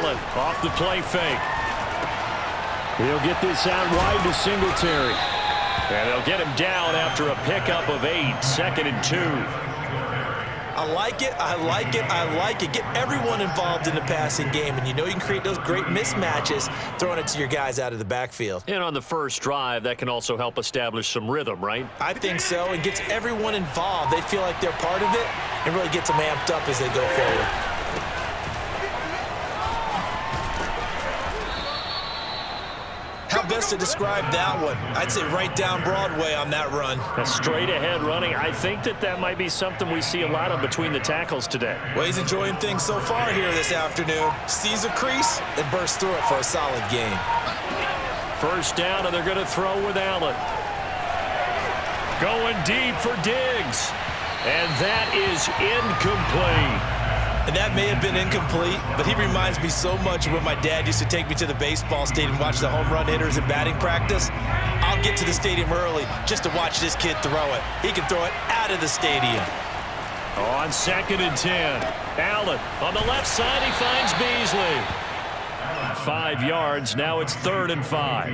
Allen off the play fake. He'll get this out wide to Singletary. And they'll get him down after a pickup of 8, 2nd and 2. I like it, I like it, I like it. Get everyone involved in the passing game, and you know you can create those great mismatches throwing it to your guys out of the backfield. And on the first drive, that can also help establish some rhythm, right? I think so. It gets everyone involved. They feel like they're part of it and really gets them amped up as they go forward. How best to describe that one? I'd say right down Broadway on that run. A straight-ahead running. I think that might be something we see a lot of between the tackles today. Well, he's enjoying things so far here this afternoon. Sees a crease and bursts through it for a solid gain. First down, and they're going to throw with Allen. Going deep for Diggs. And that is incomplete. And that may have been incomplete, but he reminds me so much of when my dad used to take me to the baseball stadium and watch the home run hitters in batting practice. I'll get to the stadium early just to watch this kid throw it. He can throw it out of the stadium. On 2nd and 10, Allen on the left side, he finds Beasley. 5 yards, now it's 3rd and 5.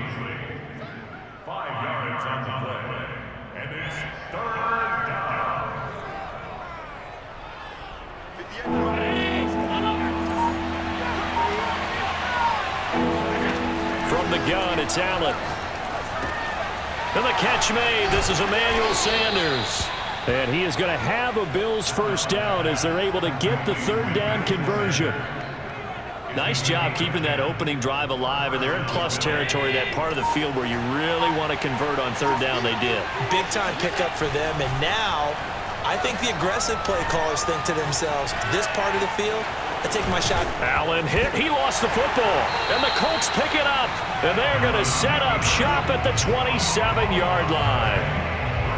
5 yards on the play, and it's 3rd down. From the gun, it's Allen. And the catch made. This is Emmanuel Sanders. And he is going to have a Bills first down as they're able to get the 3rd down conversion. Nice job keeping that opening drive alive, and they're in plus territory, that part of the field where you really want to convert on 3rd down. They did. Big time pickup for them, and now I think the aggressive play callers think to themselves, this part of the field, I take my shot. Allen hit. He lost the football. And the Colts pick it up. And they're going to set up shop at the 27-yard line.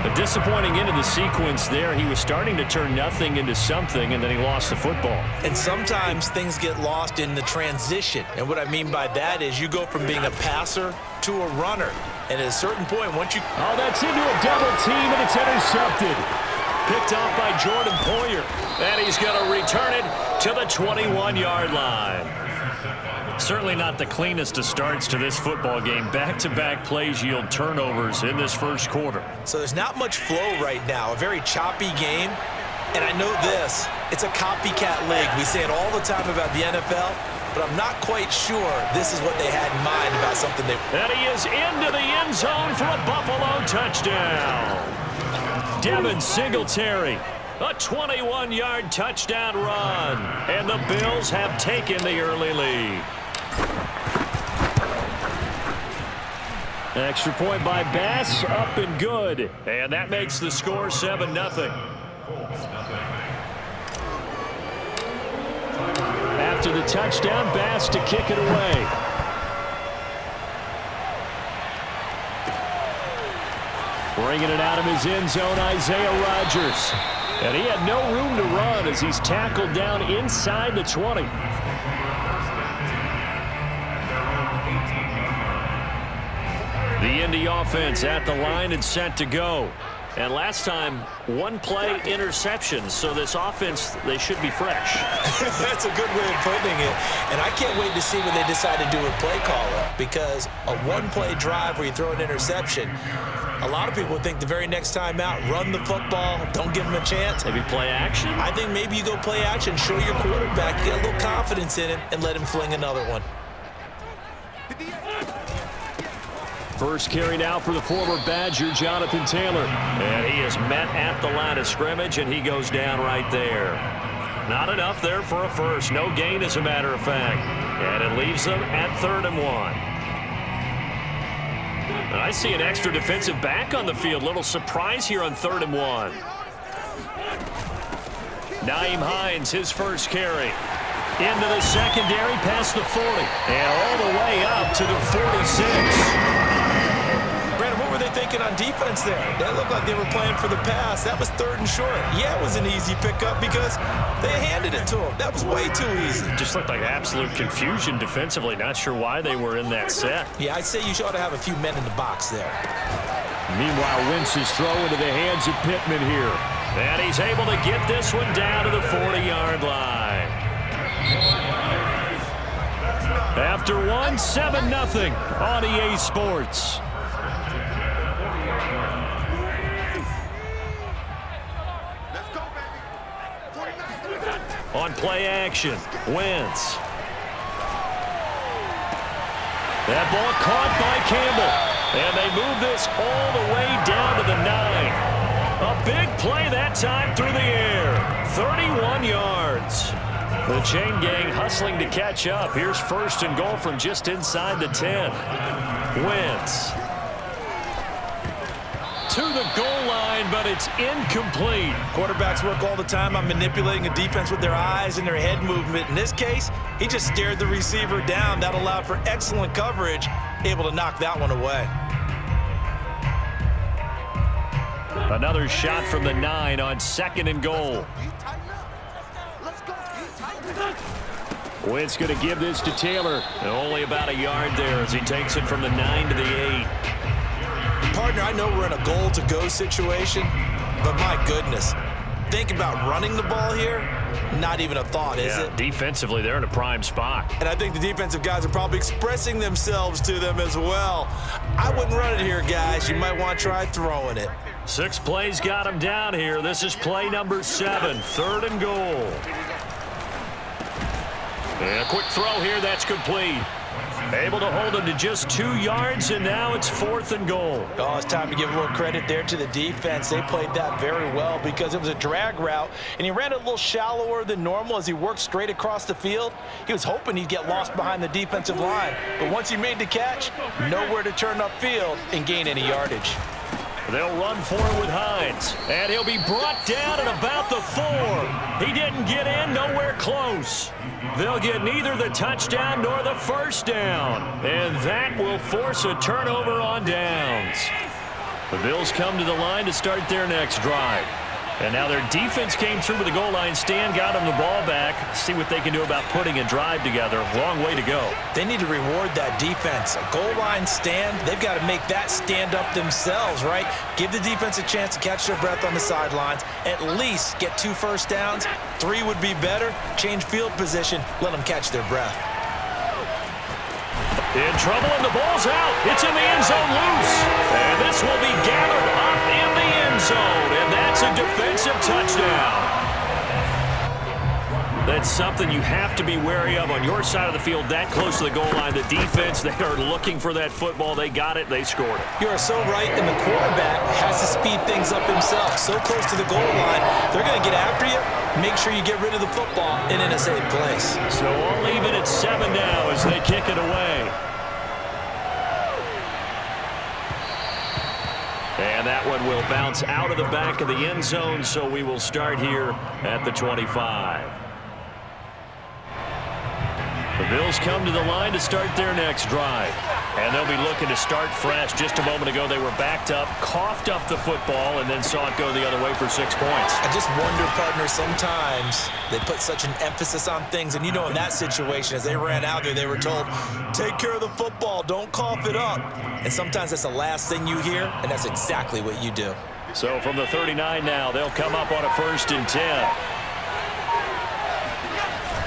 A disappointing end of the sequence there. He was starting to turn nothing into something, and then he lost the football. And sometimes things get lost in the transition. And what I mean by that is you go from being a passer to a runner. And at a certain point, once you... Oh, that's into a double team, and it's intercepted. Picked off by Jordan Poyer. And he's going to return it to the 21-yard line. Certainly not the cleanest of starts to this football game. Back-to-back plays yield turnovers in this first quarter. So there's not much flow right now. A very choppy game. And I know this. It's a copycat league. We say it all the time about the NFL, but I'm not quite sure this is what they had in mind about something they... And he is into the end zone for a Buffalo touchdown. Devin Singletary. A 21-yard touchdown run. And the Bills have taken the early lead. Extra point by Bass, up and good. And that makes the score 7-0. After the touchdown, Bass to kick it away. Bringing it out of his end zone, Isaiah Rodgers. And he had no room to run as he's tackled down inside the 20. The Indy offense at the line and set to go. And last time, 1 play interception. So this offense, they should be fresh. That's a good way of putting it. And I can't wait to see what they decide to do with play calling, because a 1-play drive where you throw an interception, a lot of people think the very next time out, run the football, don't give them a chance. Maybe play action? I think maybe you go play action, show your quarterback, get a little confidence in him, and let him fling another one. First carry now for the former Badger, Jonathan Taylor. And he is met at the line of scrimmage, and he goes down right there. Not enough there for a first. No gain, as a matter of fact. And it leaves them at 3rd and 1. And I see an extra defensive back on the field. Little surprise here on 3rd and 1. Naeem Hines, his first carry. Into the secondary, past the 40. And all the way up to the 46. Brandon, what were they thinking on defense there? That looked like they were playing for the pass. That was 3rd and short. Yeah, it was an easy pickup because they handed it to him. That was way too easy. Just looked like absolute confusion defensively. Not sure why they were in that set. Yeah, I'd say you ought to have a few men in the box there. Meanwhile, Wentz's throw into the hands of Pittman here. And he's able to get this one down to the 40-yard line. after one, 7-0 on EA Sports. On play action, Wentz. That ball caught by Campbell. And they move this all the way down to the 9. A big play that time through the air. 31 yards. The chain gang hustling to catch up. Here's 1st and goal from just inside the 10. Wentz. To the goal line, but it's incomplete. Quarterbacks work all the time on manipulating a defense with their eyes and their head movement. In this case, he just stared the receiver down. That allowed for excellent coverage, able to knock that one away. Another shot from the 9 on 2nd and goal. Wentz going to give this to Taylor. And only about a yard there as he takes it from the 9 to the 8. Partner, I know we're in a goal-to-go situation, but my goodness, think about running the ball here. Not even a thought, is it? Defensively, they're in a prime spot. And I think the defensive guys are probably expressing themselves to them as well. I wouldn't run it here, guys. You might want to try throwing it. 6 plays got him down here. This is play number 7, 3rd and goal. And a quick throw here, that's complete. Able to hold him to just 2 yards, and now it's 4th and goal. Oh, it's time to give a little credit there to the defense. They played that very well because it was a drag route, and he ran it a little shallower than normal as he worked straight across the field. He was hoping he'd get lost behind the defensive line, but once he made the catch, nowhere to turn upfield and gain any yardage. They'll run for it with Hines, and he'll be brought down at about the 4. He didn't get in, nowhere close. They'll get neither the touchdown nor the 1st down, and that will force a turnover on downs. The Bills come to the line to start their next drive. And now their defense came through with the goal line stand, got them the ball back. See what they can do about putting a drive together. Long way to go. They need to reward that defense. A goal line stand, they've got to make that stand up themselves, right? Give the defense a chance to catch their breath on the sidelines. At least get 2 first downs. 3 would be better. Change field position. Let them catch their breath. In trouble, and the ball's out. It's in the end zone loose. And this will be gathered up in the end zone. And that's a defensive touchdown. That's something you have to be wary of on your side of the field, that close to the goal line. The defense, they are looking for that football. They got it. They scored it. You are so right, and the quarterback has to speed things up himself. So close to the goal line, they're going to get after you. Make sure you get rid of the football and in a safe place. So all even at 7 now as they kick it away. And that one will bounce out of the back of the end zone, so we will start here at the 25. The Bills come to the line to start their next drive. And they'll be looking to start fresh. Just a moment ago, they were backed up, coughed up the football, and then saw it go the other way for 6 points. I just wonder, partner, sometimes they put such an emphasis on things. And, you know, in that situation, as they ran out there, they were told, take care of the football, don't cough it up. And sometimes that's the last thing you hear, and that's exactly what you do. So from the 39 now, they'll come up on a 1st and 10.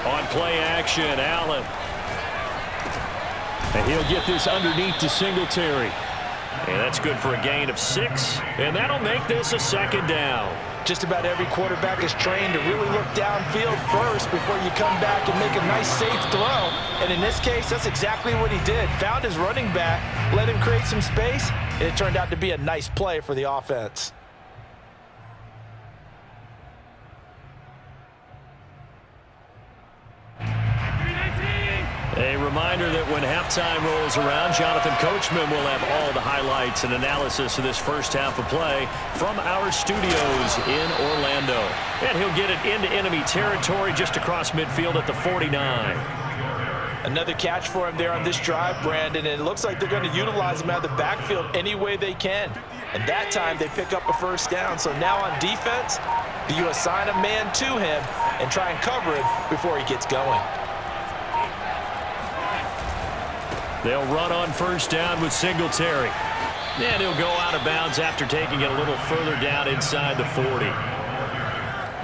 On play action, Allen. And he'll get this underneath to Singletary. And that's good for a gain of 6. And that'll make this a 2nd down. Just about every quarterback is trained to really look downfield first before you come back and make a nice, safe throw. And in this case, that's exactly what he did. Found his running back, let him create some space, and it turned out to be a nice play for the offense. A reminder that when halftime rolls around, Jonathan Coachman will have all the highlights and analysis of this first half of play from our studios in Orlando. And he'll get it into enemy territory just across midfield at the 49. Another catch for him there on this drive, Brandon, and it looks like they're going to utilize him out of the backfield any way they can. And that time they pick up a 1st down. So now on defense, do you assign a man to him and try and cover him before he gets going? They'll run on 1st down with Singletary. And he'll go out of bounds after taking it a little further down inside the 40.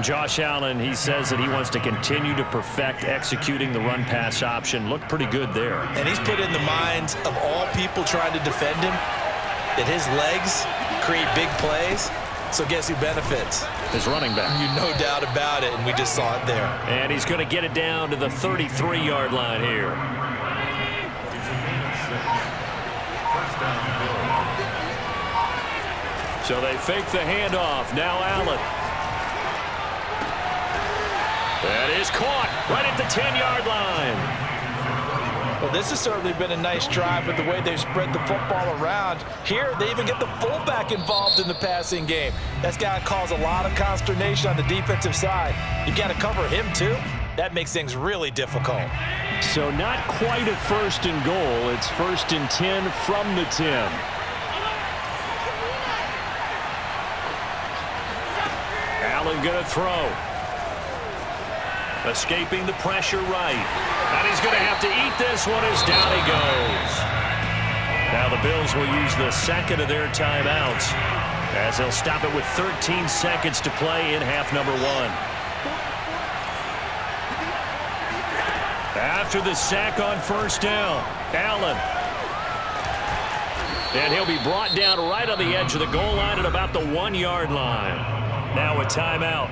Josh Allen, he says that he wants to continue to perfect executing the run-pass option. Looked pretty good there. And he's put in the minds of all people trying to defend him that his legs create big plays. So guess who benefits? His running back. You no doubt about it, and we just saw it there. And he's going to get it down to the 33-yard line here. So they fake the handoff. Now Allen. That is caught right at the 10-yard line. Well, this has certainly been a nice drive with the way they've spread the football around. Here, they even get the fullback involved in the passing game. That's got to cause a lot of consternation on the defensive side. You got to cover him, too. That makes things really difficult. So not quite a first and goal. It's first and 10 from the 10. Allen going to throw. Escaping the pressure right. And he's going to have to eat this one as down he goes. Now the Bills will use the second of their timeouts as they'll stop it with 13 seconds to play in half number 1. After the sack on first down, Allen. And he'll be brought down right on the edge of the goal line at about the 1-yard line. Now a timeout.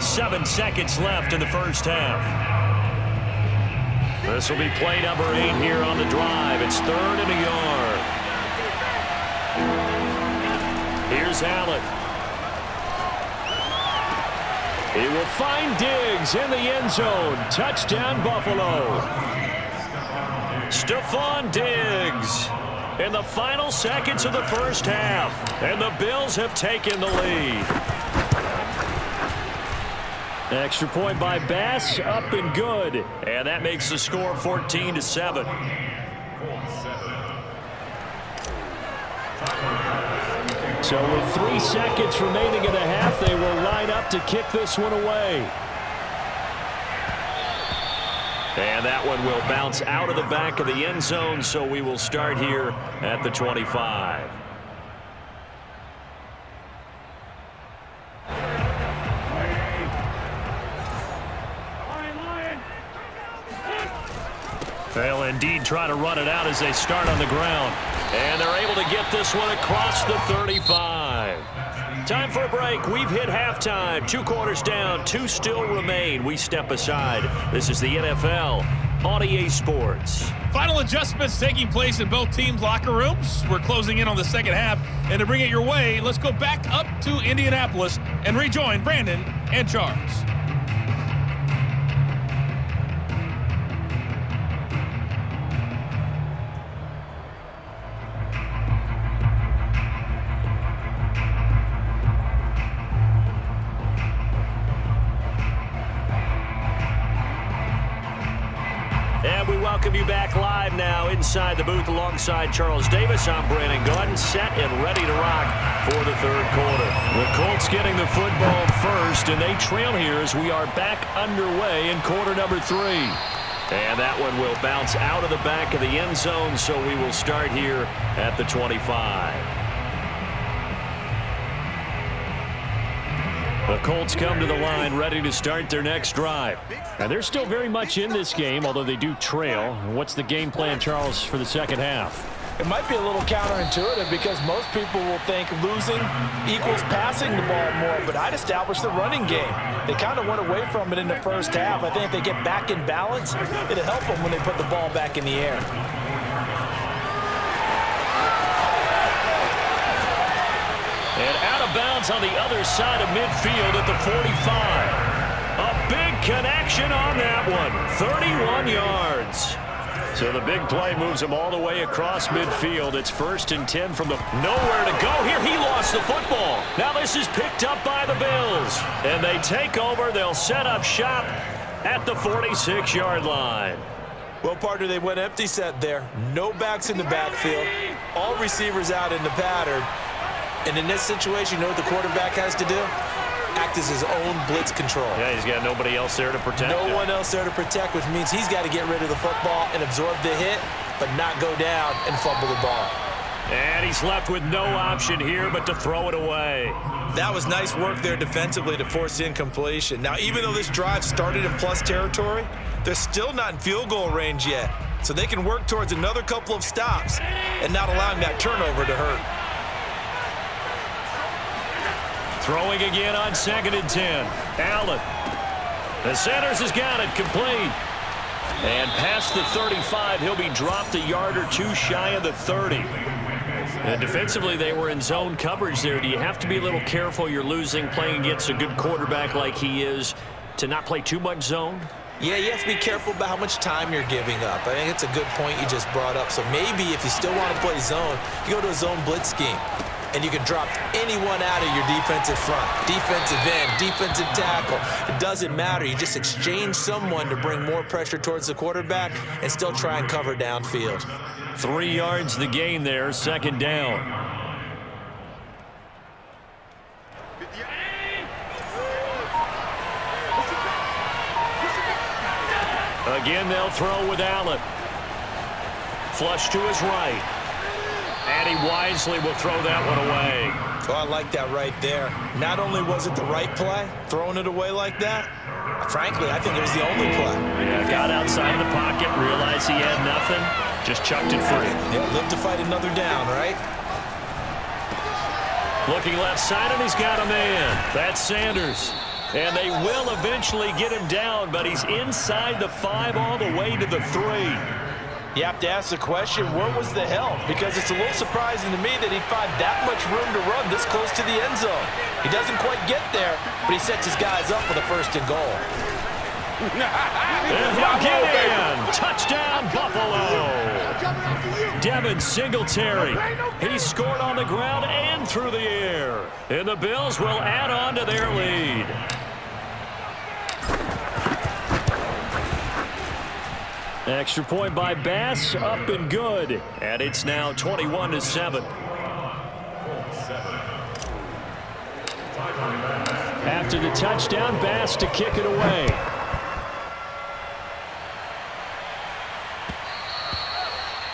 7 seconds left in the first half. This will be play number 8 here on the drive. It's 3rd and a yard. Here's Allen. He will find Diggs in the end zone. Touchdown, Buffalo. Stephon Diggs in the final seconds of the first half. And the Bills have taken the lead. Extra point by Bass, up and good. And that makes the score 14-7. So with 3 seconds remaining in the half, they will line up to kick this one away. And that one will bounce out of the back of the end zone, so we will start here at the 25. They'll indeed try to run it out as they start on the ground. And they're able to get this one across the 35. Time for a break. We've hit halftime. 2 quarters down. 2 still remain. We step aside. This is the NFL on EA Sports. Final adjustments taking place in both teams' locker rooms. We're closing in on the second half. And to bring it your way, let's go back up to Indianapolis and rejoin Brandon and Charles. Welcome you back live now inside the booth alongside Charles Davis. I'm Brandon Gunn, set and ready to rock for the 3rd quarter. The Colts getting the football first, and they trail here as we are back underway in quarter number 3. And that one will bounce out of the back of the end zone, so we will start here at the 25. The Colts come to the line ready to start their next drive. And they're still very much in this game, although they do trail. What's the game plan, Charles, for the second half? It might be a little counterintuitive because most people will think losing equals passing the ball more, but I'd establish the running game. They kind of went away from it in the first half. I think if they get back in balance, it'll help them when they put the ball back in the air. And out of bounds on the other side of midfield at the 45. A big connection on that one. 31 yards. So the big play moves him all the way across midfield. It's 1st and 10 from the nowhere to go. Here he lost the football. Now this is picked up by the Bills. And they take over. They'll set up shop at the 46-yard line. Well, partner, they went empty set there. No backs in the backfield. All receivers out in the pattern. And in this situation, you know what the quarterback has to do? Act as his own blitz control. Yeah, he's got nobody else there to protect him. No one else there to protect, which means he's got to get rid of the football and absorb the hit, but not go down and fumble the ball. And he's left with no option here but to throw it away. That was nice work there defensively to force the incompletion. Now, even though this drive started in plus territory, they're still not in field goal range yet. So they can work towards another couple of stops and not allowing that turnover to hurt. Throwing again on 2nd and 10. Allen. The Sanders has got it complete. And past the 35, he'll be dropped a yard or two shy of the 30. And defensively, they were in zone coverage there. Do you have to be a little careful? You're losing, playing against a good quarterback like he is, to not play too much zone? Yeah, you have to be careful about how much time you're giving up. I think it's a good point you just brought up. So maybe if you still want to play zone, you go to a zone blitz scheme. And you can drop anyone out of your defensive front, defensive end, defensive tackle. It doesn't matter. You just exchange someone to bring more pressure towards the quarterback and still try and cover downfield. 3 yards the gain there, 2nd down. Again, they'll throw with Allen. Flush to his right. And he wisely will throw that one away. Oh, I like that right there. Not only was it the right play, throwing it away like that, frankly, I think it was the only play. Yeah, got outside of the pocket, realized he had nothing, just chucked it free. Yeah, live to fight another down, right? Looking left side, and he's got a man. That's Sanders. And they will eventually get him down, but he's inside the 5 all the way to the 3. You have to ask the question, where was the help? Because it's a little surprising to me that he'd find that much room to run this close to the end zone. He doesn't quite get there, but he sets his guys up for the 1st and goal. And he'll get in. Touchdown, Buffalo. Devin Singletary. He scored on the ground and through the air. And the Bills will add on to their lead. Extra point by Bass, up and good. And it's now 21-7. After the touchdown, Bass to kick it away.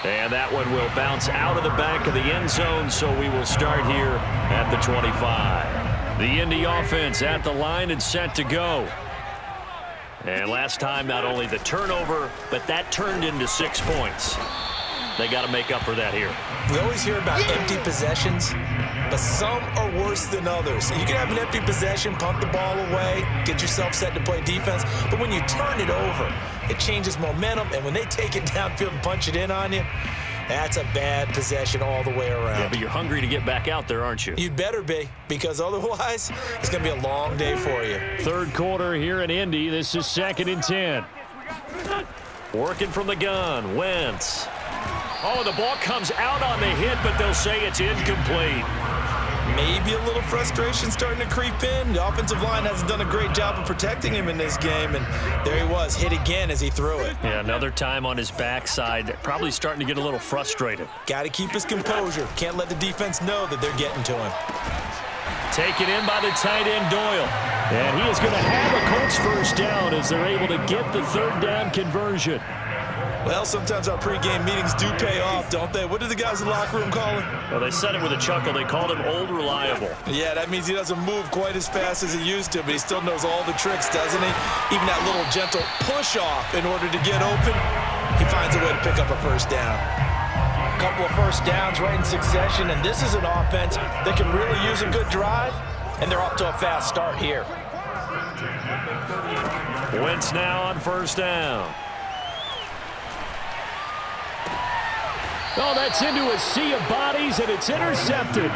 And that one will bounce out of the back of the end zone, so we will start here at the 25. The Indy offense at the line and set to go. And last time, not only the turnover, but that turned into 6 points. They got to make up for that here. We always hear about empty possessions, but some are worse than others. You can have an empty possession, pump the ball away, get yourself set to play defense, but when you turn it over, it changes momentum, and when they take it downfield and punch it in on you, that's a bad possession all the way around. Yeah, but you're hungry to get back out there, aren't you? You'd better be, because otherwise, it's going to be a long day for you. 3rd quarter here in Indy. This is 2nd and 10. Working from the gun, Wentz. Oh, the ball comes out on the hit, but they'll say it's incomplete. Maybe a little frustration starting to creep in. The offensive line hasn't done a great job of protecting him in this game, and there he was, hit again as he threw it. Yeah, another time on his backside, probably starting to get a little frustrated. Got to keep his composure. Can't let the defense know that they're getting to him. Taken in by the tight end, Doyle. And he is going to have a Colts 1st down as they're able to get the 3rd down conversion. Well, sometimes our pregame meetings do pay off, don't they? What did the guys in the locker room call him? Well, they said it with a chuckle. They called him Old Reliable. Yeah, that means he doesn't move quite as fast as he used to, but he still knows all the tricks, doesn't he? Even that little gentle push-off in order to get open, he finds a way to pick up a 1st down. A couple of 1st downs right in succession, and this is an offense that can really use a good drive, and they're off to a fast start here. Wentz now on 1st down. Oh, that's into a sea of bodies, and it's intercepted.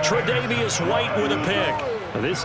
Tre'Davious White with a pick. This